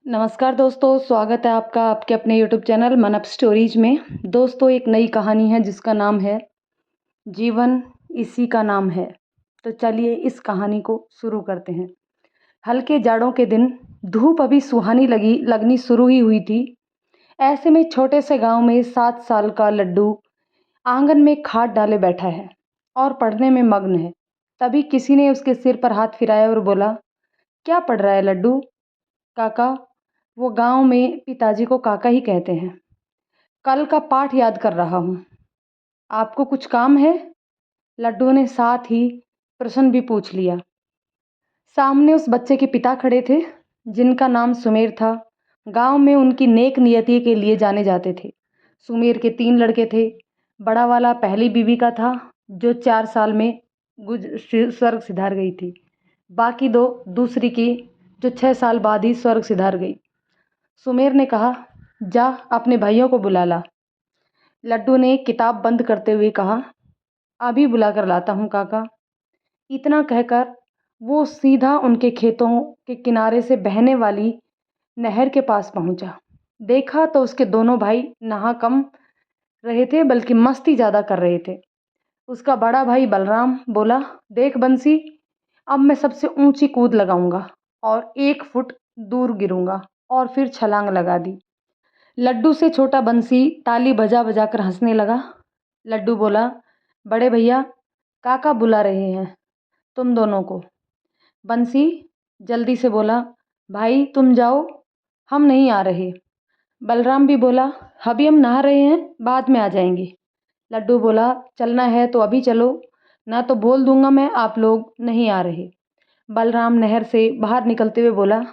नमस्कार दोस्तों, स्वागत है आपका आपके अपने यूट्यूब चैनल मन अप स्टोरीज में। दोस्तों, एक नई कहानी है जिसका नाम है जीवन इसी का नाम है। तो चलिए इस कहानी को शुरू करते हैं। हल्के जाड़ों के दिन धूप अभी सुहानी लगनी शुरू ही हुई थी। ऐसे में छोटे से गांव में 7 साल का लड्डू आंगन में खाट डाले बैठा है और पढ़ने में मग्न है। तभी किसी ने उसके सिर पर हाथ फिराया और बोला, क्या पढ़ रहा है लड्डू? काका। वो गांव में पिताजी को काका ही कहते हैं। कल का पाठ याद कर रहा हूँ। आपको कुछ काम है? लड्डू ने साथ ही प्रश्न भी पूछ लिया। सामने उस बच्चे के पिता खड़े थे, जिनका नाम सुमेर था। गांव में उनकी नेक नियति के लिए जाने जाते थे। सुमेर के 3 लड़के थे। बड़ा वाला पहली बीवी का था, जो 4 साल में स्वर्ग सिधार गई थी। बाकी 2 दूसरी की, जो 6 साल बाद ही स्वर्ग सिधार गई। सुमेर ने कहा, जा अपने भाइयों को बुला ला। लड्डू ने किताब बंद करते हुए कहा, अभी बुला कर लाता हूँ काका। इतना कहकर वो सीधा उनके खेतों के किनारे से बहने वाली नहर के पास पहुंचा। देखा तो उसके दोनों भाई नहा कम रहे थे, बल्कि मस्ती ज़्यादा कर रहे थे। उसका बड़ा भाई बलराम बोला, देख बंसी, अब मैं सबसे ऊंची कूद लगाऊंगा और 1 फुट दूर गिरूंगा। और फिर छलांग लगा दी। लड्डू से छोटा बंसी ताली बजा बजा कर हंसने लगा। लड्डू बोला, बड़े भैया, काका बुला रहे हैं तुम दोनों को। बंसी जल्दी से बोला, भाई तुम जाओ, हम नहीं आ रहे। बलराम भी बोला, अभी हम नहा रहे हैं, बाद में आ जाएंगे। लड्डू बोला, चलना है तो अभी चलो, ना तो बोल दूंगा मैं आप लोग नहीं आ रहे। बलराम नहर से बाहर निकलते हुए बोला,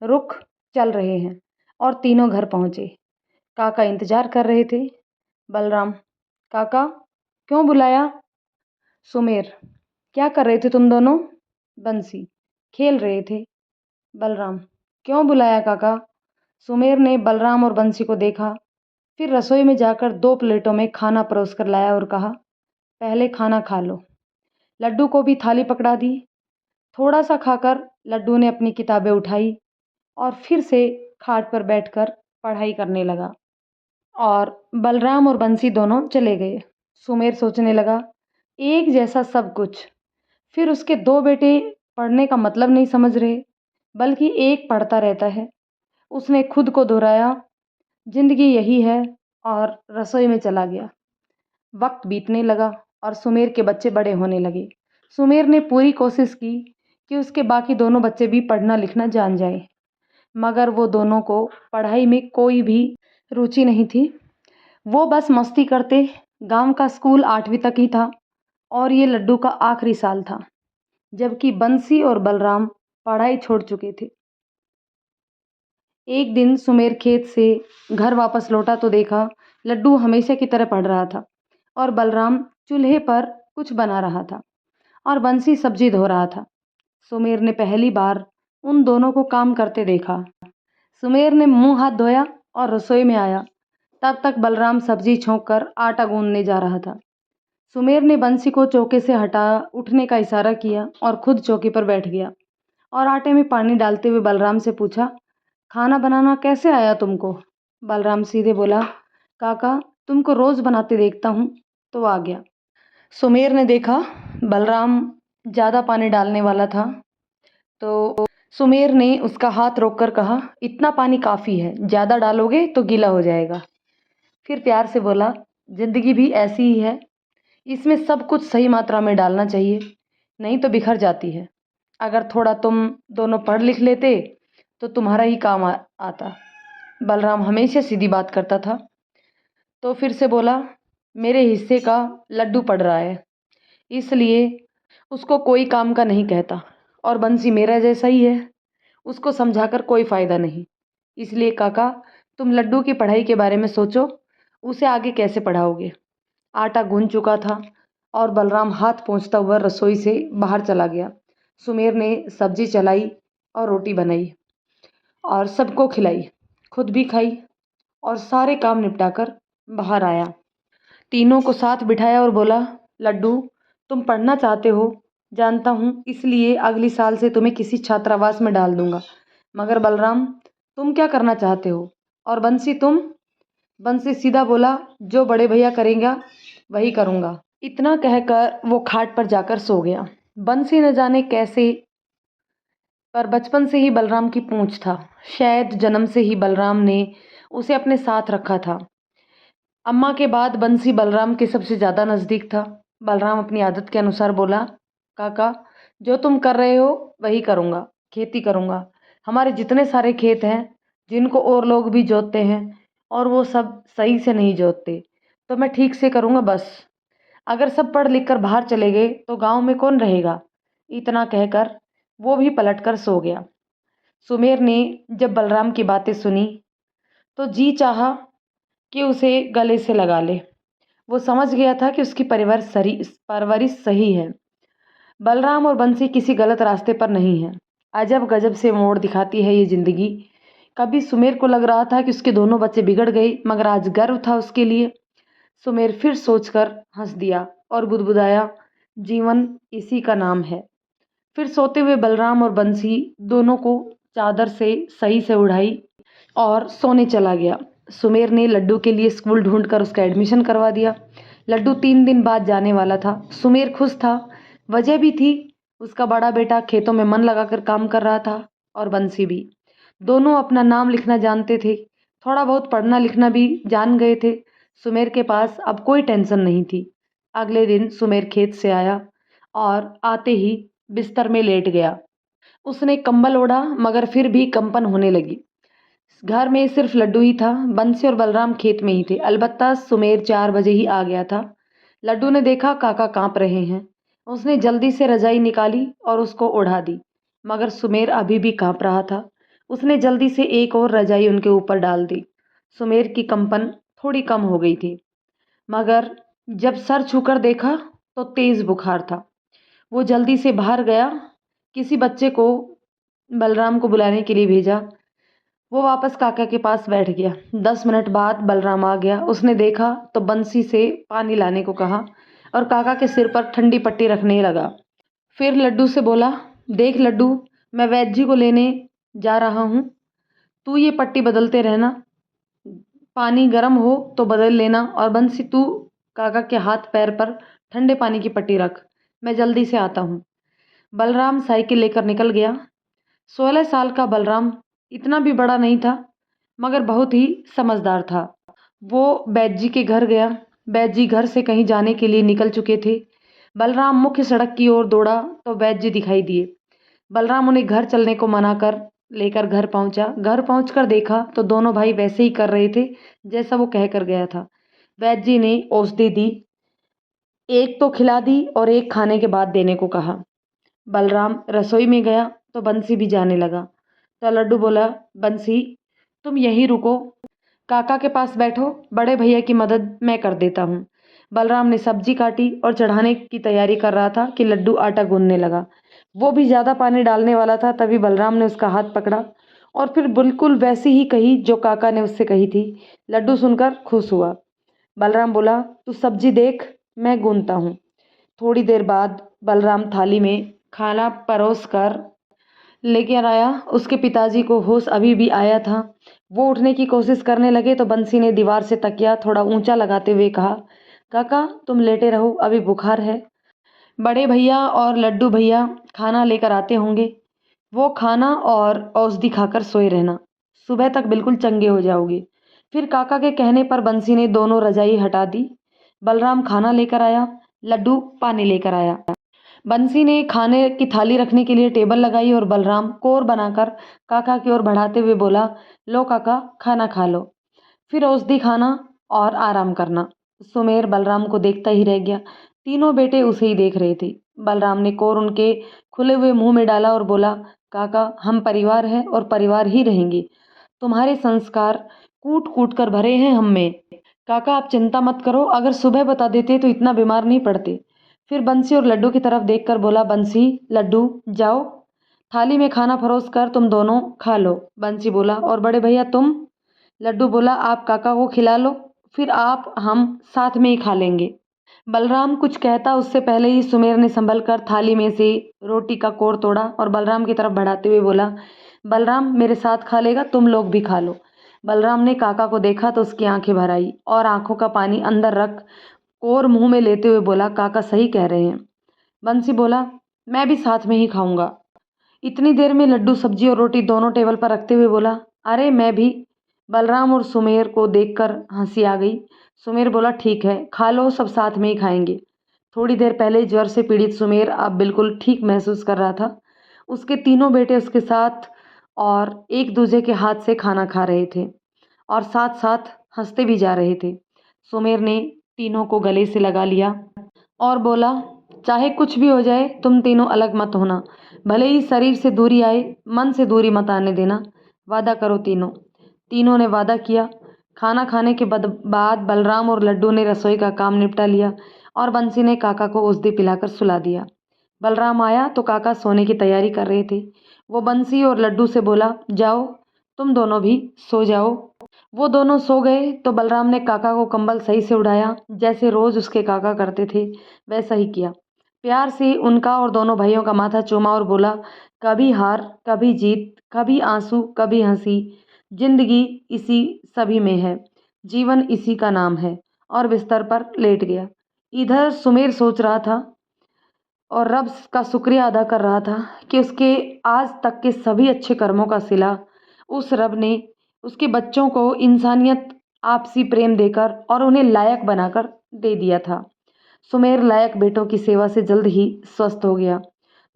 रुक, चल रहे हैं। और तीनों घर पहुंचे। काका इंतजार कर रहे थे। बलराम, काका क्यों बुलाया? सुमेर, क्या कर रहे थे तुम दोनों? बंसी, खेल रहे थे। बलराम, क्यों बुलाया काका? सुमेर ने बलराम और बंसी को देखा, फिर रसोई में जाकर 2 प्लेटों में खाना परोस कर लाया और कहा, पहले खाना खा लो। लड्डू को भी थाली पकड़ा दी। थोड़ा सा खाकर लड्डू ने अपनी किताबें उठाई और फिर से खाट पर बैठकर पढ़ाई करने लगा। और बलराम और बंसी दोनों चले गए। सुमेर सोचने लगा, एक जैसा सब कुछ। फिर उसके 2 बेटे पढ़ने का मतलब नहीं समझ रहे, बल्कि एक पढ़ता रहता है। उसने खुद को दोहराया, जिंदगी यही है, और रसोई में चला गया। वक्त बीतने लगा और सुमेर के बच्चे बड़े होने लगे। सुमेर ने पूरी कोशिश की कि उसके बाकी दोनों बच्चे भी पढ़ना लिखना जान जाए, मगर वो दोनों को पढ़ाई में कोई भी रुचि नहीं थी। वो बस मस्ती करते। गांव का स्कूल 8वीं तक ही था और ये लड्डू का आखिरी साल था, जबकि बंसी और बलराम पढ़ाई छोड़ चुके थे। एक दिन सुमेर खेत से घर वापस लौटा तो देखा लड्डू हमेशा की तरह पढ़ रहा था और बलराम चूल्हे पर कुछ बना रहा था और बंसी सब्जी धो रहा था। सुमेर ने पहली बार उन दोनों को काम करते देखा। सुमेर ने मुंह हाथ धोया और रसोई में आया। तब तक बलराम सब्जी छोंक कर आटा गूंदने जा रहा था। सुमेर ने बंसी को चौके से हटा उठने का इशारा किया और खुद चौकी पर बैठ गया और आटे में पानी डालते हुए बलराम से पूछा, खाना बनाना कैसे आया तुमको? बलराम सीधे बोला, काका तुमको रोज बनाते देखता हूँ तो आ गया। सुमेर ने देखा बलराम ज़्यादा पानी डालने वाला था, तो सुमेर ने उसका हाथ रोककर कहा, इतना पानी काफ़ी है, ज़्यादा डालोगे तो गीला हो जाएगा। फिर प्यार से बोला, जिंदगी भी ऐसी ही है, इसमें सब कुछ सही मात्रा में डालना चाहिए, नहीं तो बिखर जाती है। अगर थोड़ा तुम दोनों पढ़ लिख लेते तो तुम्हारा ही काम आता। बलराम हमेशा सीधी बात करता था। तो फिर से बोला, मेरे हिस्से का लड्डू पड़ रहा है, इसलिए उसको कोई काम का नहीं कहता, और बंसी मेरा जैसा ही है, उसको समझाकर कोई फ़ायदा नहीं। इसलिए काका, तुम लड्डू की पढ़ाई के बारे में सोचो, उसे आगे कैसे पढ़ाओगे। आटा गूंज चुका था और बलराम हाथ पोंछता हुआ रसोई से बाहर चला गया। सुमेर ने सब्जी चलाई और रोटी बनाई और सबको खिलाई, खुद भी खाई और सारे काम निपटाकर बाहर आया। तीनों को साथ बिठाया और बोला, लड्डू तुम पढ़ना चाहते हो जानता हूँ, इसलिए अगली साल से तुम्हें किसी छात्रावास में डाल दूंगा, मगर बलराम तुम क्या करना चाहते हो? और बंसी तुम? बंसी सीधा बोला, जो बड़े भैया करेंगे वही करूँगा। इतना कहकर वो खाट पर जाकर सो गया। बंसी न जाने कैसे पर बचपन से ही बलराम की पूंछ था। शायद जन्म से ही बलराम ने उसे अपने साथ रखा था। अम्मा के बाद बंसी बलराम के सबसे ज़्यादा नज़दीक था। बलराम अपनी आदत के अनुसार बोला, काका जो तुम कर रहे हो वही करूँगा, खेती करूँगा। हमारे जितने सारे खेत हैं जिनको और लोग भी जोतते हैं और वो सब सही से नहीं जोतते, तो मैं ठीक से करूँगा बस। अगर सब पढ़ लिख कर बाहर चले गए तो गांव में कौन रहेगा? इतना कहकर वो भी पलटकर सो गया। सुमेर ने जब बलराम की बातें सुनी तो जी चाहा कि उसे गले से लगा ले। वो समझ गया था कि उसकी परवरिश सही है। बलराम और बंसी किसी गलत रास्ते पर नहीं है। अजब गजब से मोड़ दिखाती है ये जिंदगी। कभी सुमेर को लग रहा था कि उसके दोनों बच्चे बिगड़ गए, मगर आज गर्व था उसके लिए। सुमेर फिर सोचकर हंस दिया और बुदबुदाया, जीवन इसी का नाम है। फिर सोते हुए बलराम और बंसी दोनों को चादर से सही से उड़ाई और सोने चला गया। सुमेर ने लड्डू के लिए स्कूल ढूंढकर उसका एडमिशन करवा दिया। लड्डू 3 दिन बाद जाने वाला था। सुमेर खुश था। वजह भी थी, उसका बड़ा बेटा खेतों में मन लगाकर काम कर रहा था और बंसी भी। दोनों अपना नाम लिखना जानते थे, थोड़ा बहुत पढ़ना लिखना भी जान गए थे। सुमेर के पास अब कोई टेंशन नहीं थी। अगले दिन सुमेर खेत से आया और आते ही बिस्तर में लेट गया। उसने कंबल ओढ़ा मगर फिर भी कंपन होने लगी। घर में सिर्फ लड्डू ही था। बंसी और बलराम खेत में ही थे। अलबत्ता सुमेर 4 बजे ही आ गया था। लड्डू ने देखा काका कांप रहे हैं। उसने जल्दी से रजाई निकाली और उसको ओढ़ा दी, मगर सुमेर अभी भी कांप रहा था। उसने जल्दी से एक और रजाई उनके ऊपर डाल दी। सुमेर की कंपन थोड़ी कम हो गई थी, मगर जब सर छूकर देखा तो तेज बुखार था। वो जल्दी से बाहर गया, किसी बच्चे को बलराम को बुलाने के लिए भेजा। वो वापस काका के पास बैठ गया। 10 मिनट बाद बलराम आ गया। उसने देखा तो बंसी से पानी लाने को कहा और काका के सिर पर ठंडी पट्टी रखने लगा। फिर लड्डू से बोला, देख लड्डू, मैं वैद्य जी को लेने जा रहा हूँ, तू ये पट्टी बदलते रहना, पानी गर्म हो तो बदल लेना। और बंसी तू काका के हाथ पैर पर ठंडे पानी की पट्टी रख, मैं जल्दी से आता हूँ। बलराम साइकिल लेकर निकल गया। 16 साल का बलराम इतना भी बड़ा नहीं था, मगर बहुत ही समझदार था। वो बैद जी के घर गया। बैद जी घर से कहीं जाने के लिए निकल चुके थे। बलराम मुख्य सड़क की ओर दौड़ा तो बैद जी दिखाई दिए। बलराम उन्हें घर चलने को मना कर लेकर घर पहुंचा। घर पहुंचकर देखा तो दोनों भाई वैसे ही कर रहे थे जैसा वो कह कर गया था। बैद जी ने औषधि दी, एक तो खिला दी और एक खाने के बाद देने को कहा। बलराम रसोई में गया तो बंसी भी जाने लगा। तो लड्डू बोला, बंसी तुम यहीं रुको, काका के पास बैठो, बड़े भैया की मदद मैं कर देता हूँ। बलराम ने सब्जी काटी और चढ़ाने की तैयारी कर रहा था कि लड्डू आटा गूंदने लगा। वो भी ज़्यादा पानी डालने वाला था, तभी बलराम ने उसका हाथ पकड़ा और फिर बिल्कुल वैसी ही कही जो काका ने उससे कही थी। लड्डू सुनकर खुश हुआ। बलराम बोला, तू सब्जी देख, मैं गूंदता हूँ। थोड़ी देर बाद बलराम थाली में खाना परोस कर लेकर आया। उसके पिताजी को होश अभी भी आया था। वो उठने की कोशिश करने लगे तो बंसी ने दीवार से तकिया थोड़ा ऊंचा लगाते हुए कहा, काका तुम लेटे रहो, अभी बुखार है। बड़े भैया और लड्डू भैया खाना लेकर आते होंगे, वो खाना और औषधि खाकर सोए रहना, सुबह तक बिल्कुल चंगे हो जाओगे। फिर काका के कहने पर बंसी ने दोनों रजाई हटा दी। बलराम खाना लेकर आया, लड्डू पानी लेकर आया। बंसी ने खाने की थाली रखने के लिए टेबल लगाई और बलराम कोर बनाकर काका की ओर बढ़ाते हुए बोला, लो काका खाना खा लो, फिर औषधि खाना और आराम करना। सुमेर बलराम को देखता ही रह गया। तीनों बेटे उसे ही देख रहे थे। बलराम ने कोर उनके खुले हुए मुंह में डाला और बोला, काका हम परिवार हैं और परिवार ही रहेंगे। तुम्हारे संस्कार कूट कूट कर भरे हैं हम में। काका आप चिंता मत करो, अगर सुबह बता देते तो इतना बीमार नहीं पड़ते। फिर बंसी और लड्डू की तरफ देखकर बोला, बंसी लड्डू जाओ, थाली में खाना परोस कर तुम दोनों खा लो। बंसी बोला, और बड़े भैया तुम? लड्डू बोला, आप काका को खिला लो, फिर आप हम साथ में ही खा लेंगे। बलराम कुछ कहता उससे पहले ही सुमेर ने संभल कर थाली में से रोटी का कोर तोड़ा और बलराम की तरफ बढ़ाते हुए बोला, बलराम मेरे साथ खा लेगा, तुम लोग भी खा लो। बलराम ने काका को देखा तो उसकी आंखें भर आई और आंखों का पानी अंदर रख और मुंह में लेते हुए बोला, काका सही कह रहे हैं। बंसी बोला, मैं भी साथ में ही खाऊंगा। इतनी देर में लड्डू सब्जी और रोटी दोनों टेबल पर रखते हुए बोला, अरे मैं भी। बलराम और सुमेर को देखकर हंसी आ गई। सुमेर बोला, ठीक है, खा लो, सब साथ में ही खाएंगे। थोड़ी देर पहले ज्वर से पीड़ित सुमेर अब बिल्कुल ठीक महसूस कर रहा था। उसके तीनों बेटे उसके साथ और एक दूसरे के हाथ से खाना खा रहे थे और साथ साथ हंसते भी जा रहे थे। सुमेर ने तीनों को गले से लगा लिया और बोला, चाहे कुछ भी हो जाए तुम तीनों अलग मत होना। भले ही शरीर से दूरी आए, मन से दूरी मत आने देना। वादा करो तीनों। तीनों ने वादा किया। खाना खाने के बाद बलराम और लड्डू ने रसोई का काम निपटा लिया और बंसी ने काका को औषधि पिलाकर सुला दिया। बलराम आया तो काका सोने की तैयारी कर रहे थे। वो बंसी और लड्डू से बोला, जाओ तुम दोनों भी सो जाओ। वो दोनों सो गए तो बलराम ने काका को कंबल सही से उड़ाया, जैसे रोज उसके काका करते थे वैसा ही किया। प्यार से उनका और दोनों भाइयों का माथा चूमा और बोला, कभी हार कभी जीत, कभी आंसू कभी हंसी, जिंदगी इसी सभी में है, जीवन इसी का नाम है। और बिस्तर पर लेट गया। इधर सुमेर सोच रहा था और रब का शुक्रिया अदा कर रहा था कि उसके आज तक के सभी अच्छे कर्मों का सिला उस रब ने उसके बच्चों को इंसानियत, आपसी प्रेम देकर और उन्हें लायक बनाकर दे दिया था। सुमेर लायक बेटों की सेवा से जल्द ही स्वस्थ हो गया।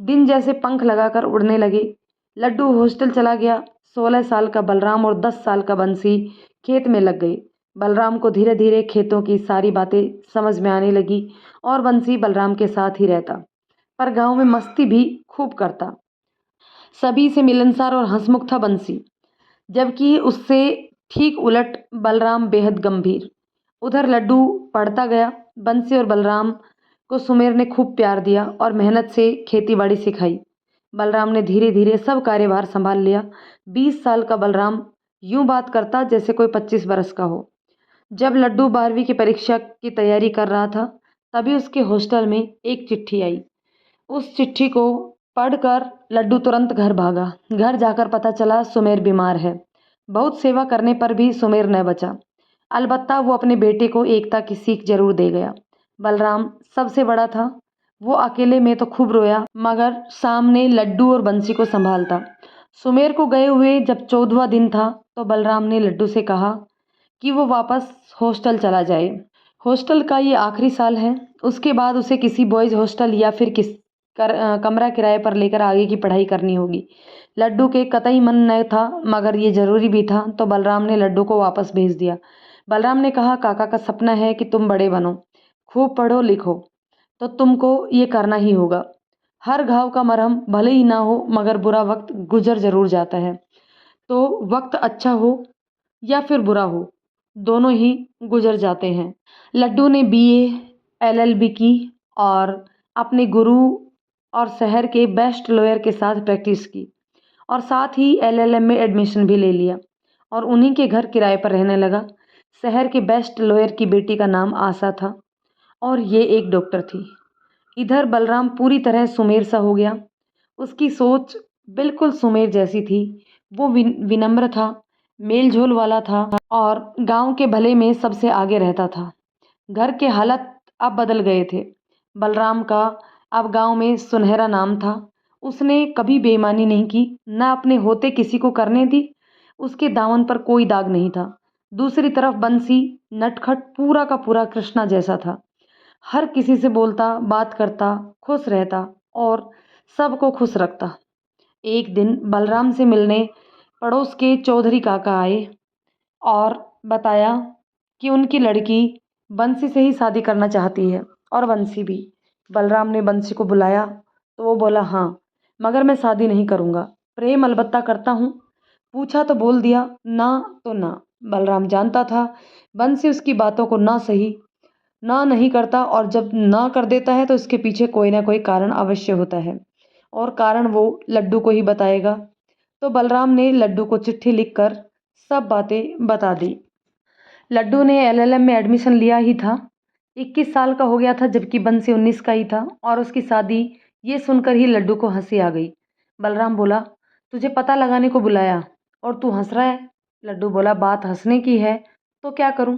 दिन जैसे पंख लगाकर उड़ने लगे। लड्डू हॉस्टल चला गया। 16 साल का बलराम और 10 साल का बंसी खेत में लग गए। बलराम को धीरे धीरे खेतों की सारी बातें समझ में आने लगी और बंसी बलराम के साथ ही रहता, पर गांव में मस्ती भी खूब करता। सभी से मिलनसार और हंसमुख था बंसी, जबकि उससे ठीक उलट बलराम बेहद गंभीर। उधर लड्डू पढ़ता गया। बंसी और बलराम को सुमेर ने खूब प्यार दिया और मेहनत से खेती बाड़ी सिखाई। बलराम ने धीरे धीरे सब कार्यभार संभाल लिया। 20 साल का बलराम यूं बात करता जैसे कोई 25 बरस का हो। जब लड्डू 12वीं की परीक्षा की तैयारी कर रहा था, तभी उसके हॉस्टल में एक चिट्ठी आई। उस चिट्ठी को पढ़कर लड्डू तुरंत घर भागा। घर जाकर पता चला सुमेर बीमार है। बहुत सेवा करने पर भी सुमेर न बचा। अलबत्ता वो अपने बेटे को एकता की सीख जरूर दे गया। बलराम सबसे बड़ा था। वो अकेले में तो खूब रोया, मगर सामने लड्डू और बंसी को संभालता। सुमेर को गए हुए जब 14वां दिन था तो बलराम ने लड्डू से कहा कि वो वापस हॉस्टल चला जाए। हॉस्टल का ये आखिरी साल है। उसके बाद उसे किसी बॉयज़ हॉस्टल या फिर कमरा किराए पर लेकर आगे की पढ़ाई करनी होगी। लड्डू के कतई मन न था, मगर ये ज़रूरी भी था, तो बलराम ने लड्डू को वापस भेज दिया। बलराम ने कहा, काका का सपना है कि तुम बड़े बनो, खूब पढ़ो लिखो, तो तुमको ये करना ही होगा। हर घाव का मरहम भले ही ना हो, मगर बुरा वक्त गुजर ज़रूर जाता है। तो वक्त अच्छा हो या फिर बुरा हो, दोनों ही गुजर जाते हैं। लड्डू ने बीए, एलएलबी की और अपने गुरु और शहर के बेस्ट लॉयर के साथ प्रैक्टिस की और साथ ही एलएलएम में एडमिशन भी ले लिया और उन्हीं के घर किराए पर रहने लगा। शहर के बेस्ट लॉयर की बेटी का नाम आशा था और ये एक डॉक्टर थी। इधर बलराम पूरी तरह सुमेर सा हो गया। उसकी सोच बिल्कुल सुमेर जैसी थी। वो विनम्र था, मेलझोल वाला था और गांव के भले में सबसे आगे रहता था। घर के हालत अब बदल गए थे। बलराम का अब गांव में सुनहरा नाम था। उसने कभी बेईमानी नहीं की, न अपने होते किसी को करने दी। उसके दामन पर कोई दाग नहीं था। दूसरी तरफ बंसी नटखट पूरा का पूरा कृष्णा जैसा था। हर किसी से बोलता, बात करता, खुश रहता और सबको खुश रखता। एक दिन बलराम से मिलने पड़ोस के चौधरी काका आए और बताया कि उनकी लड़की बंसी से ही शादी करना चाहती है और बंसी भी। बलराम ने बंसी को बुलाया तो वो बोला, हाँ, मगर मैं शादी नहीं करूँगा, प्रेम अलबत्ता करता हूँ। पूछा तो बोल दिया, ना तो ना। बलराम जानता था बंसी उसकी बातों को ना सही ना नहीं करता और जब ना कर देता है तो इसके पीछे कोई ना कोई कारण अवश्य होता है और कारण वो लड्डू को ही बताएगा। तो बलराम ने लड्डू को चिट्ठी लिखकर सब बातें बता दी। लड्डू ने एलएलएम में एडमिशन लिया ही था। 21 साल का हो गया था, जबकि बंसी 19 का ही था और उसकी शादी ये सुनकर ही लड्डू को हंसी आ गई। बलराम बोला, तुझे पता लगाने को बुलाया और तू हंस रहा है। लड्डू बोला, बात हंसने की है तो क्या करूं?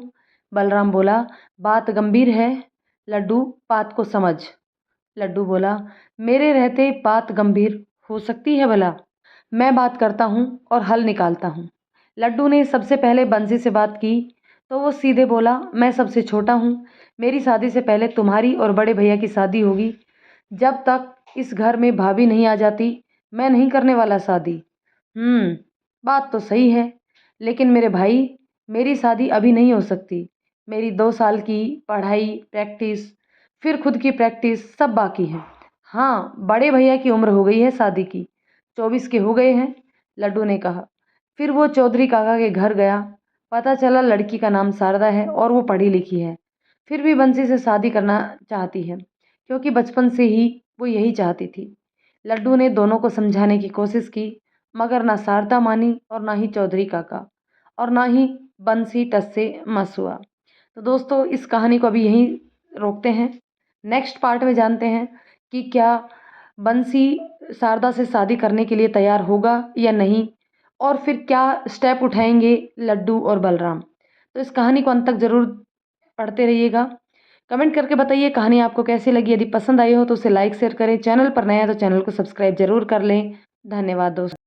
बलराम बोला, बात गंभीर है लड्डू, बात को समझ। लड्डू बोला, मेरे रहते बात गंभीर हो सकती है भला? मैं बात करता हूँ और हल निकालता हूँ। लड्डू ने सबसे पहले बंसी से बात की तो वो सीधे बोला, मैं सबसे छोटा हूँ, मेरी शादी से पहले तुम्हारी और बड़े भैया की शादी होगी। जब तक इस घर में भाभी नहीं आ जाती मैं नहीं करने वाला शादी। बात तो सही है, लेकिन मेरे भाई, मेरी शादी अभी नहीं हो सकती। मेरी 2 साल की पढ़ाई, प्रैक्टिस, फिर खुद की प्रैक्टिस सब बाकी है। हाँ, बड़े भैया की उम्र हो गई है शादी की, 24 के हो गए हैं। लड्डू ने कहा। फिर वो चौधरी काका के घर गया। पता चला लड़की का नाम शारदा है और वो पढ़ी लिखी है। फिर भी बंसी से शादी करना चाहती है, क्योंकि बचपन से ही वो यही चाहती थी। लड्डू ने दोनों को समझाने की कोशिश की, मगर ना शारदा मानी और ना ही चौधरी काका, और ना ही बंसी टस से मस हुआ। तो दोस्तों, इस कहानी को अभी यहीं रोकते हैं। नेक्स्ट पार्ट में जानते हैं कि क्या बंसी शारदा से शादी करने के लिए तैयार होगा या नहीं, और फिर क्या स्टेप उठाएंगे लड्डू और बलराम। तो इस कहानी को अंत तक ज़रूर पढ़ते रहिएगा। कमेंट करके बताइए कहानी आपको कैसी लगी। यदि पसंद आई हो तो उसे लाइक शेयर करें। चैनल पर नया है तो चैनल को सब्सक्राइब जरूर कर लें। धन्यवाद दोस्तों।